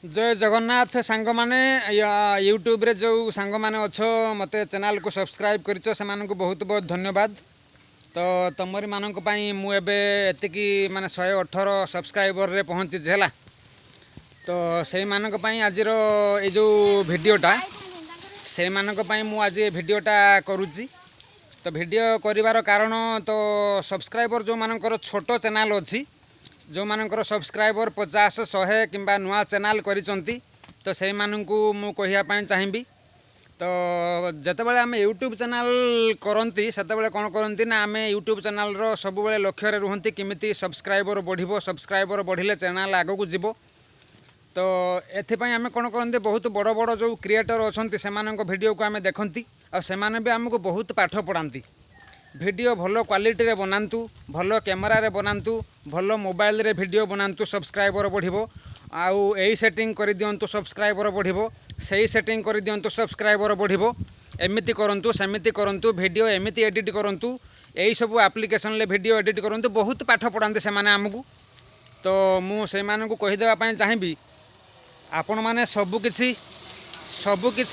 जय जगन्नाथ सांग माने यूट्यूब रे जो सांग माने अच्छो मते चैनल को सब्सक्राइब करिचो से बहुत बहुत धन्यवाद। तो तमरी मानक पई मु एबे एतिकी माने 118 सब्सक्राइबर रे पहुंची जेला। तो से मानक पई आज रो ए जो वीडियोटा से मानक पई मु आज ए वीडियोटा करूची। तो वीडियो करिवार कारण तो सब्सक्राइबर जो मानकर छोटो चैनल अछि जो मानकर सब्सक्राइबर 50-100 किंबा नुआ चैनल करिसंती तो से मानकू मु कहिया पई चाहिबी। तो जतबेले आम यूट्यूब चैनल करंती सेतबेले कोन करंती ना आम यूट्यूब चैनल रो सब बेले लक्ष्य रे रुहंती किमिति सब्सक्राइबर बढ़िबो, सब्सक्राइबर बढ़िले चैनल आगो को जीवो। तो एथिपई आम कोन करंती बहुत बड़ बड़ जो क्रिएटर अछंती सेमानक वीडियो को आम देखंती आ सेमाने भी हमको बहुत पाठ पढ़ाती। वीडियो भलो क्वालिटी रे बनातु, भलो कैमरा रे बनातु, भलो मोबाइल रे वीडियो बनातु, सब्सक्राइबर बढ़िबो। आउ एई सेटिंग कर दियंतु सब्सक्राइबर बढ़िबो, सेई सेटिंग कर दियंतु सब्सक्राइबर बढ़िबो। एमिति करंतु सेमिति करंतु, वीडियो एमिति एडिट करंतु, एई सब एप्लिकेशन ले वीडियो एडिट करंतु। बहुत पाठ पढ़ाते से माने हमकु। तो मु से मानकु कहि देबा पई चाहिबी आपण माने सब किछि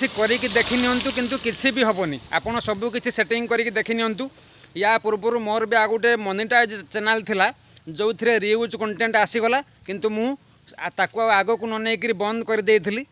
करिकि देखि नियंतु किंतु किछि भी हबनी। आपण सब किछि सेटिंग करिकि देखि नियंतु। या पूर्व मोर भी आगुटे मोनेटाइज चैनल थिला जो थिरे रियूज कंटेंट आसीगला किंतु मु ताको आगो को न नेकरी बंद कर देइथिली।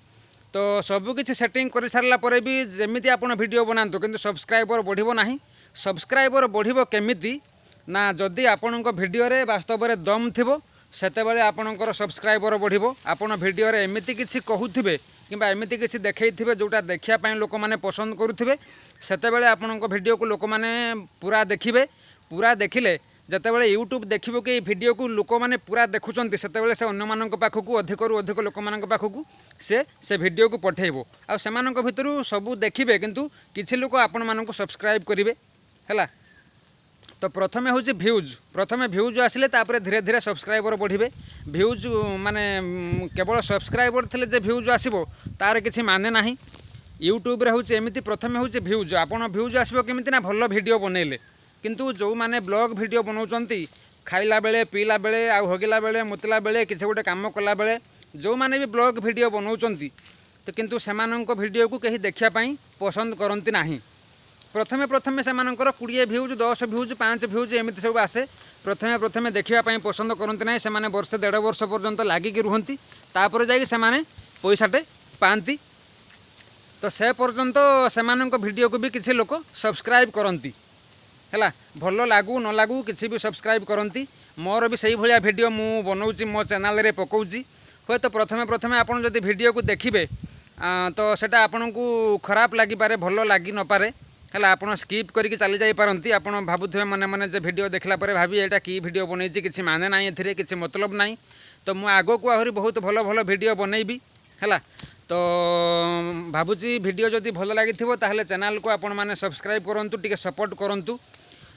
तो सब किछि सेटिंग कर सारला परे भी जेमिति आपण वीडियो बनांतु किंतु सब्सक्राइबर बढ़िबो नाही। सब्सक्राइबर बढ़िबो केमिति ना जदि आपणक वीडियो रे वास्तव रे दम थिबो सेतेबेले आपणकर सब्सक्राइबर बढ़िबो। आपण वीडियो रे एमिति किछि कहूथिबे किंबा एमिति किछि देखैथिबे जोटा देखिया पई लोक माने पसंद करूथिबे सेतेबेले आपणक वीडियो को लोक माने पूरा देखिबे। पूरा देखिले जतेबेले यूट्यूब देखिबो कि वीडियो को लोक माने पूरा देखुचंती सेतेबेले से अन्य मानक पाखकू अधिकरु अधिक लोक मानक पाखकू से वीडियो को पठेइबो। आ सेमानक भितरु सब देखिबे किंतु किछि लोक आपण मानक सब्सक्राइब करिवे हैला। तो प्रथमे हूँ भ्यूज, प्रथमे भ्यूज आसिले तापरे धीरे धीरे सब्सक्राइबर बढ़िबे। भ्यूज माने केवल सब्सक्राइबर थिले जे भ्यूज आसीबो तार किछि माने नाही। यूट्यूब रे होची एमिति प्रथमे होची भ्यूज, आपण भ्यूज आसीबो केमिति ना भलो वीडियो बनेले। किंतु जो माने ब्लॉग वीडियो बनाउचंती खाइला बेले, पीला बेले, आ होगिला बेले, मुतला बेले, किछि गोटे काम कला बेले जो माने भी ब्लॉग वीडियो बनाउचंती तो किंतु सेमानंको वीडियो को कहीं देखिया पई पसंद करंती नाही। प्रथमे प्रथमे से 20 भ्यूज, 10 भ्यूज, 5 भ्यूज एमती सब आसे। प्रथमे प्रथमे देखापी पसंद करते ना से वर्षे 1.5 वर्ष पर्यंत लागिकी रुहंती तापर जाई से पैसाटे पाती। तो से पर्यंत से वीडियो को भी किसी लोक सब्सक्राइब करती है। भल लागू न लागू किसी भी सब्सक्राइब करती। मोर भी सही भाया वीडियो मु बनाऊँगी मो चैनल रे पकाउची। हे तो प्रथमे प्रथमे आपन जदि वीडियो को देखिबे तो सेटा आपन को खराब लगी पारे, भल लगी न पारे है। आप स्कीप करके चली जापारती। आप भावुवे मन मन जो वीडियो देखला पर भाभी यहाँ कि वीडियो बनई किसी माने ना ए किसी मतलब ना। तो मुझे आग को आहरी बहुत भल भल वीडियो बनईबी है। तो भावुची वीडियो जदि भल लगी ताहले चैनल को आपण माने सब्सक्राइब करंतु, टिके सपोर्ट करंतु।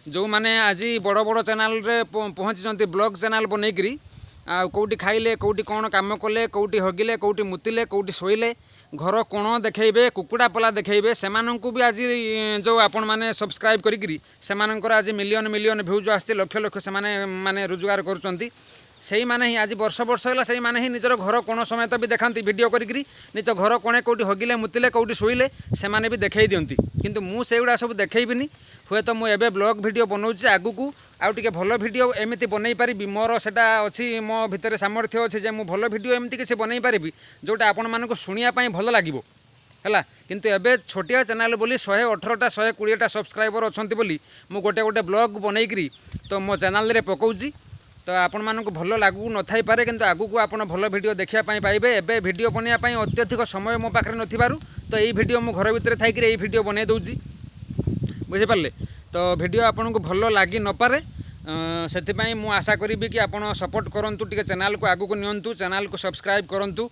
जो माने आज बड़ बड़ चैनल रे पहुँची ब्लॉग चैनल बनईकरी कौटी खाइले, कौटी कौन काम कले, कौटी हगिले, कौटी मुतिले, कौटी शोइले, घर कोण देखेबे, कुकुड़ा पला देखेबे, सेमानंकु भी आज जो आपण माने सब्सक्राइब करिकरी सेमानंकर आज मिलियन मिलियन भ्यूज आछे, लक्ष लक्ष से माने रोजगार करूचंती। सेही माने ही आज वर्ष वर्ष होला सेही माने ही निजर घर कोण समेत भी देखांती वीडियो करिकरी निज घर कोणे कौटी हगिले, मुतिले, कौटी शोइले सेमाने भी देखाई दियंती। किंतु मु सेगुडा सब देखेइबिनी। हुए तो मु एबे ब्लॉग वीडियो बनाऊँगी आगु को आउ टिके भल वीडियो एमिति बनई पारिबी। मोर सेटा अछि मो भितर सामर्थ्य अछि जे मु भल वीडियो एमिति किछि बनई पारिबी जोटा आपण मानकु सुनिया पई भल लागिबो हैला। किंतु एबे छोटिया चैनल बोली 118टा 120टा सब्सक्राइबर अछंती बोली मु गोटे गोटे ब्लॉग बनईकरी तो मो चैनल रे पकाउची। तो आपण मानकु भल लागू न थाई पारे किंतु आगु को आपण भल वीडियो देखिया पई पाइबे। एबे वीडियो बनैया पई अत्यधिक समय मो पाखरे नथिबारु तो एई वीडियो मु घर भितर थाइकरी एई वीडियो बनै दउची बुझि पारले। तो वीडियो आपन को भल लगी न पारे से मु आशा करी कि आपन सपोर्ट करंतु, टिके चैनल को आगु को नियंतु, चैनल को सब्सक्राइब करंतु।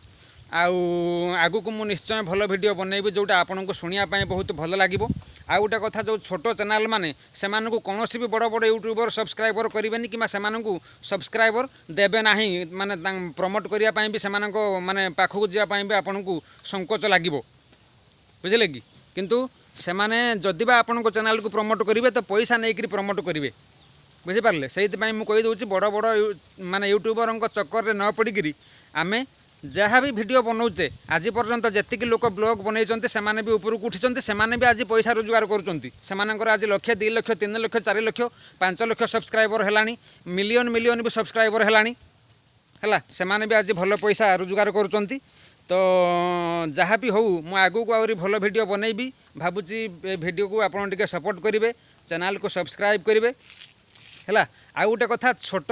आगु को मु निश्चय भल वीडियो बनैबी जोटा आपन को सुनिया पई बहुत भल लागिबो। आ गोटे कथा जो छोटो चैनल माने सेमानकु कोनोसी भी बड़ बड़ यूट्यूबर सब्सक्राइबर करिवेनी कि सेमानकु सब्सक्राइबर देबे नाही। माने प्रमोट करिया पई भी सेमानको माने पाखकु जिया पई भी आपनकु संकोच लागिबो बुझिले कि। किंतु सेमाने जदि बा आपन को चैनल को प्रमोट करिवे तो पैसा नहीं प्रमोट करिवे बुझिपारे। से मुझे कही दूँ बड़ बड़ माने यूट्यूबर चक्कर रे न पड़िकी आमे जहाँ भी भिडियो बनाऊे आज पर्यंत जी लोक ब्लॉग बनई से भी उपरକୁ उठी से आज पैसा रोजगार कर आज लक्ष 2 लक्ष 3 लक्ष 4 लक्ष 5 लक्ष सब्सक्राइबर है मिलियन मिलियन भी सब्सक्राइबर है से भी आज भल पैसा रोजगार कर तो जहाँ भी हो मु आगू को आहरी भल वीडियो बनैबी भावुची वीडियो को आपन टिके सपोर्ट करेंगे चैनल को सब्सक्राइब करेंगे है आ गोटे कथा छोट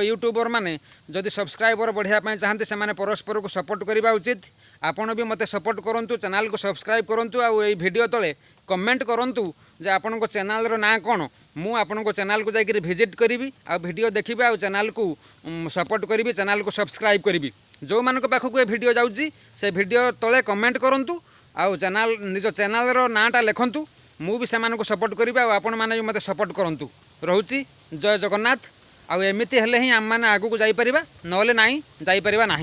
यूट्यूबर मैंने जदि सब्सक्राइबर बढ़ापी चाहते से परस्पर को सपोर्ट करवा उचित आपड़ भी मत सपोर्ट करूँ चैनल को सब्सक्राइब करूँ आ वीडियो तले कमेंट करूँ जे आपण चैनल ना कौन मु आपण चैनल को जाकर विजिट करी आ वीडियो देखी आ चैनल को सपोर्ट करी चैनल को सब्सक्राइब करी जो मान पाखक ये वीडियो जाऊँगी से वीडियो तले कमेंट करूँ आउ चैनल निज चैनल नाटा लिखतु मु भी से सपोर्ट करी आपण मैंने भी मत सपोर्ट करूँ रोची जय जगन्नाथ आउ एमती हेले ही आम मैंने आगू को जापर ना जापर ना।